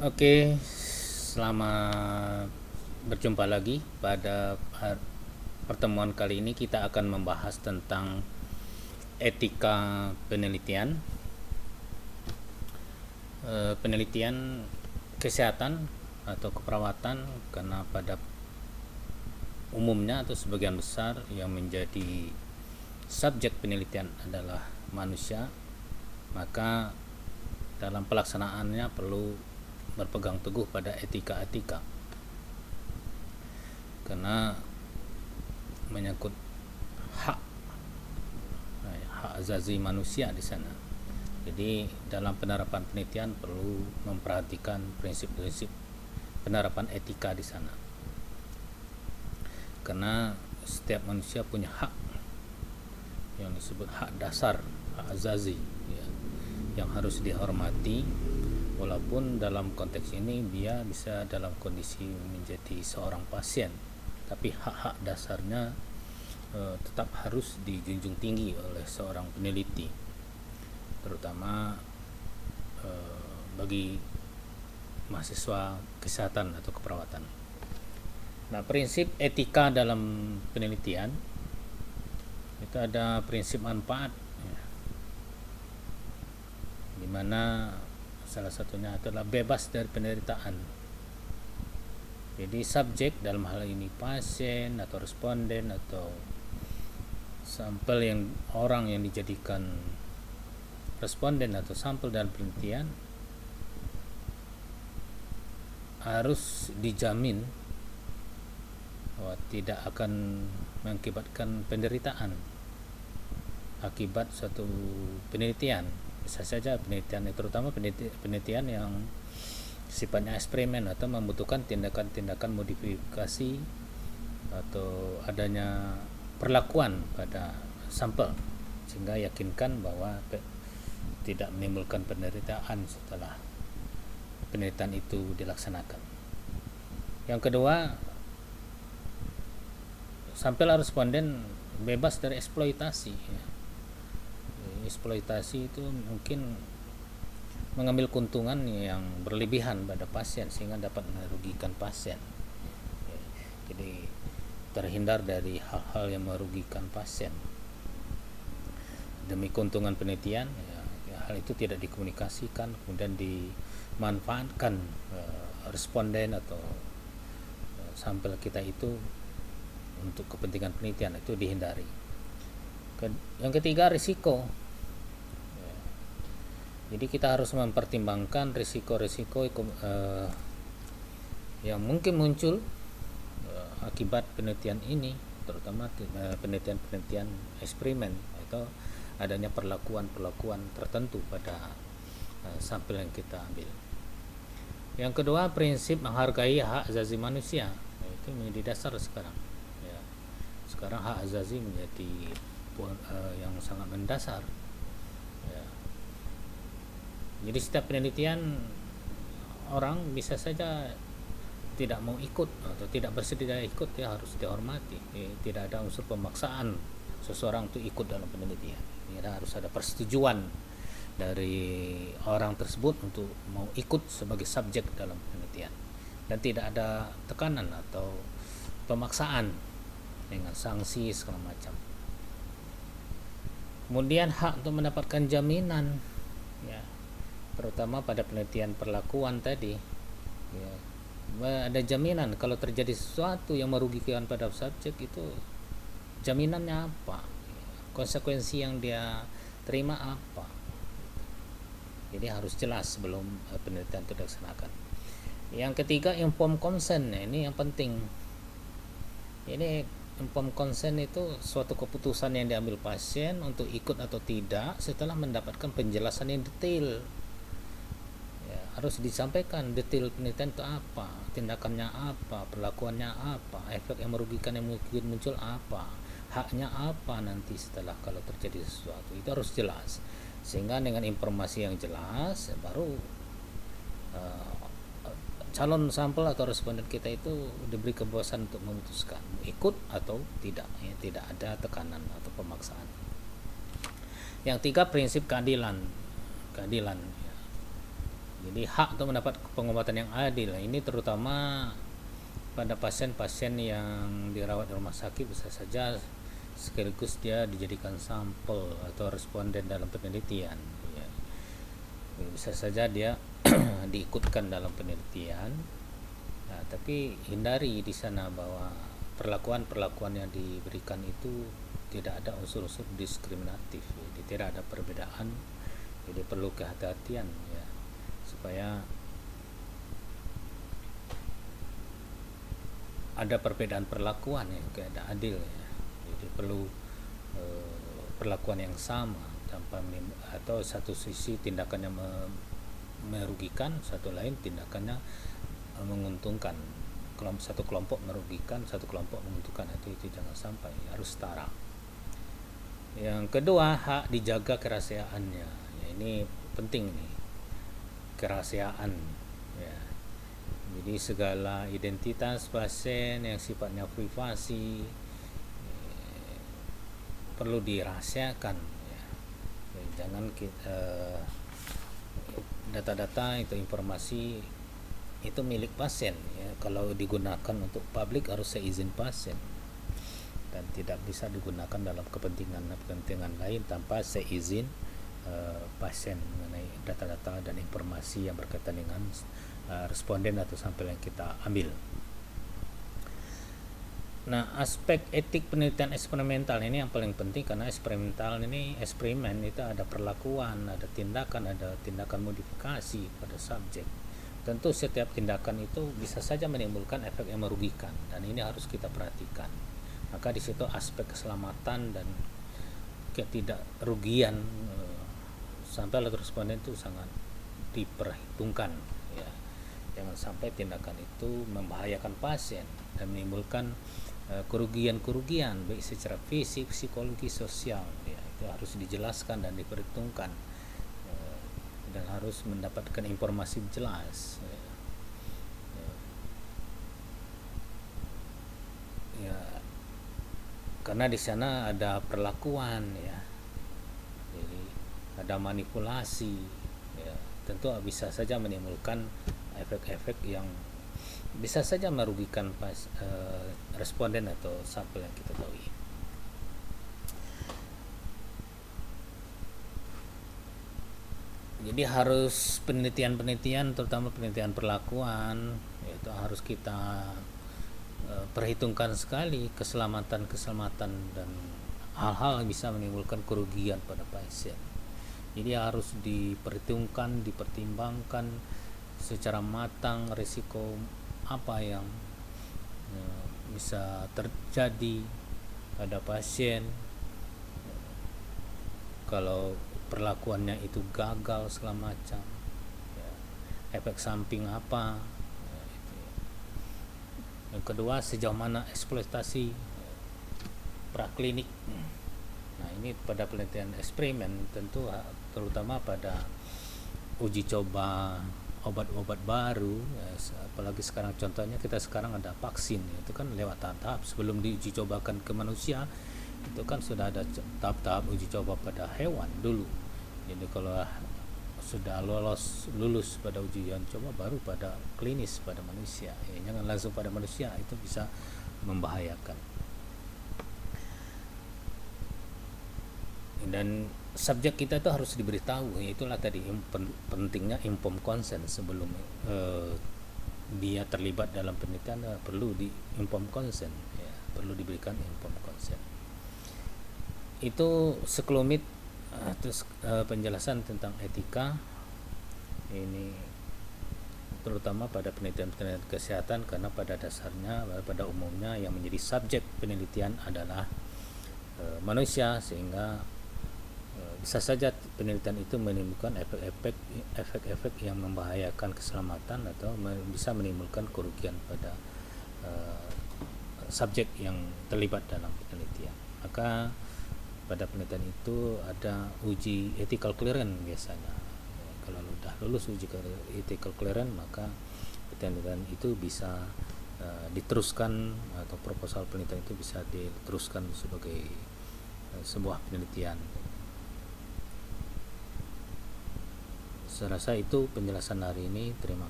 Oke, selamat berjumpa lagi. Pada pertemuan kali ini kita akan membahas tentang etika penelitian. Penelitian kesehatan atau keperawatan, karena pada umumnya atau sebagian besar yang menjadi subjek penelitian adalah manusia, maka dalam pelaksanaannya perlu berpegang teguh pada etika-etika, karena menyangkut hak hak azazi manusia di sana. Jadi dalam penerapan penelitian perlu memperhatikan prinsip-prinsip penerapan etika di sana, karena setiap manusia punya hak yang disebut hak dasar, hak azazi, ya, yang harus dihormati, walaupun dalam konteks ini dia bisa dalam kondisi menjadi seorang pasien, tapi hak-hak dasarnya tetap harus dijunjung tinggi oleh seorang peneliti, terutama bagi mahasiswa kesehatan atau keperawatan. Nah, prinsip etika dalam penelitian itu ada prinsip manfaat, ya, di mana salah satunya adalah bebas dari penderitaan. Jadi subjek dalam hal ini pasien atau responden atau sampel yang orang yang dijadikan responden atau sampel dalam penelitian harus dijamin bahwa tidak akan mengakibatkan penderitaan akibat suatu penelitian. Bisa saja penelitian, terutama penelitian yang sifatnya eksperimen atau membutuhkan tindakan-tindakan modifikasi atau adanya perlakuan pada sampel, sehingga yakinkan bahwa tidak menimbulkan penderitaan setelah penelitian itu dilaksanakan. Yang kedua, sampel responden bebas dari eksploitasi, ya. Eksploitasi itu mungkin mengambil keuntungan yang berlebihan pada pasien sehingga dapat merugikan pasien. Jadi terhindar dari hal-hal yang merugikan pasien demi keuntungan penelitian, ya, hal itu tidak dikomunikasikan, kemudian dimanfaatkan responden atau sampel kita itu untuk kepentingan penelitian, itu dihindari. Yang ketiga, risiko. Jadi kita harus mempertimbangkan risiko-risiko yang mungkin muncul akibat penelitian ini, terutama penelitian-penelitian eksperimen atau adanya perlakuan-perlakuan tertentu pada sampel yang kita ambil. Yang kedua, prinsip menghargai hak asasi manusia, itu menjadi dasar sekarang. Ya, sekarang hak asasi menjadi yang sangat mendasar. Ya. Jadi setiap penelitian orang bisa saja tidak mau ikut atau tidak bersedia ikut, ya harus dihormati. Tidak ada unsur pemaksaan seseorang untuk ikut dalam penelitian. Ya, harus ada persetujuan dari orang tersebut untuk mau ikut sebagai subjek dalam penelitian, dan tidak ada tekanan atau pemaksaan dengan sanksi segala macam. Kemudian hak untuk mendapatkan jaminan, ya, terutama pada penelitian perlakuan tadi, ya, ada jaminan kalau terjadi sesuatu yang merugikan pada subjek, itu jaminannya apa, konsekuensi yang dia terima apa. Jadi harus jelas sebelum penelitian itu dilaksanakan. Yang ketiga, informed consent. Ini yang penting. Ini informed consent itu suatu keputusan yang diambil pasien untuk ikut atau tidak setelah mendapatkan penjelasan yang detail. Ya, harus disampaikan detail penelitian itu apa, tindakannya apa, perlakuannya apa, efek yang merugikan yang mungkin muncul apa, haknya apa nanti setelah kalau terjadi sesuatu. Itu harus jelas, sehingga dengan informasi yang jelas baru calon sampel atau responden kita itu diberi kebebasan untuk memutuskan ikut atau tidak, ya, tidak ada tekanan atau pemaksaan. Yang tiga, prinsip keadilan, ya. Jadi hak untuk mendapat pengobatan yang adil ini terutama pada pasien-pasien yang dirawat di rumah sakit, bisa saja sekaligus dia dijadikan sampel atau responden dalam penelitian ya. Bisa saja dia diikutkan dalam penelitian. Nah, tapi hindari di sana bahwa perlakuan yang diberikan itu tidak ada unsur-unsur diskriminatif, jadi tidak ada perbedaan. Jadi perlu kehati-hatian ya, supaya ada perbedaan perlakuan yang tidak adil ya. Jadi perlu perlakuan yang sama tanpa atau satu sisi tindakannya merugikan, satu lain tindakannya menguntungkan. Satu kelompok merugikan, satu kelompok menguntungkan, itu jangan sampai, harus setara. Yang kedua, hak dijaga kerahasiaannya ya, ini penting nih, kerahasiaan ya. Jadi segala identitas pasien yang sifatnya privasi perlu dirahasiakan ya. Jangan data-data itu, informasi itu milik pasien ya. Kalau digunakan untuk publik harus seizin pasien dan tidak bisa digunakan dalam kepentingan lain tanpa seizin pasien mengenai data-data dan informasi yang berkaitan dengan responden atau sampel yang kita ambil. Nah, aspek etik penelitian eksperimental ini yang paling penting, karena eksperimen itu ada perlakuan, ada tindakan modifikasi pada subjek. Tentu setiap tindakan itu bisa saja menimbulkan efek yang merugikan, dan ini harus kita perhatikan. Maka di situ aspek keselamatan dan ketidakrugian sampel atau responden itu sangat diperhitungkan ya. Jangan sampai tindakan itu membahayakan pasien dan menimbulkan kerugian baik secara fisik, psikologi, sosial ya. Itu harus dijelaskan dan diperhitungkan dan harus mendapatkan informasi jelas ya, karena di sana ada perlakuan ya, jadi ada manipulasi ya. Tentu bisa saja menimbulkan efek-efek yang bisa saja merugikan responden atau sampel yang kita tahu. Jadi harus penelitian terutama penelitian perlakuan itu harus kita perhitungkan sekali keselamatan dan hal-hal yang bisa menimbulkan kerugian pada pasien. Jadi harus dipertimbangkan secara matang risiko apa yang bisa terjadi pada pasien kalau perlakuannya itu gagal segala macam ya. Efek samping apa ya, itu. Yang kedua, sejauh mana eksploitasi praklinik. Nah, ini pada penelitian eksperimen tentu terutama pada uji coba obat-obat baru ya, apalagi sekarang contohnya kita sekarang ada vaksin, itu kan lewat tahap sebelum diuji cobakan ke manusia. Itu kan sudah ada tahap-tahap uji coba pada hewan dulu. Jadi kalau sudah lulus pada ujian coba baru pada klinis pada manusia ya, jangan langsung pada manusia, itu bisa membahayakan. Dan subjek kita itu harus diberitahu, itulah tadi pentingnya informed consent sebelum dia terlibat dalam penelitian. Perlu di informed consent ya, perlu diberikan informed consent. Itu sekelumit terus penjelasan tentang etika ini, terutama pada penelitian kesehatan, karena pada dasarnya pada umumnya yang menjadi subjek penelitian adalah manusia, sehingga bisa saja penelitian itu menimbulkan efek-efek yang membahayakan keselamatan atau bisa menimbulkan kerugian pada subjek yang terlibat dalam penelitian. Maka pada penelitian itu ada uji ethical clearance biasanya. Kalau sudah lulus uji ethical clearance, maka penelitian itu bisa diteruskan, atau proposal penelitian itu bisa diteruskan sebagai sebuah penelitian Saya rasa itu penjelasan hari ini. Terima kasih.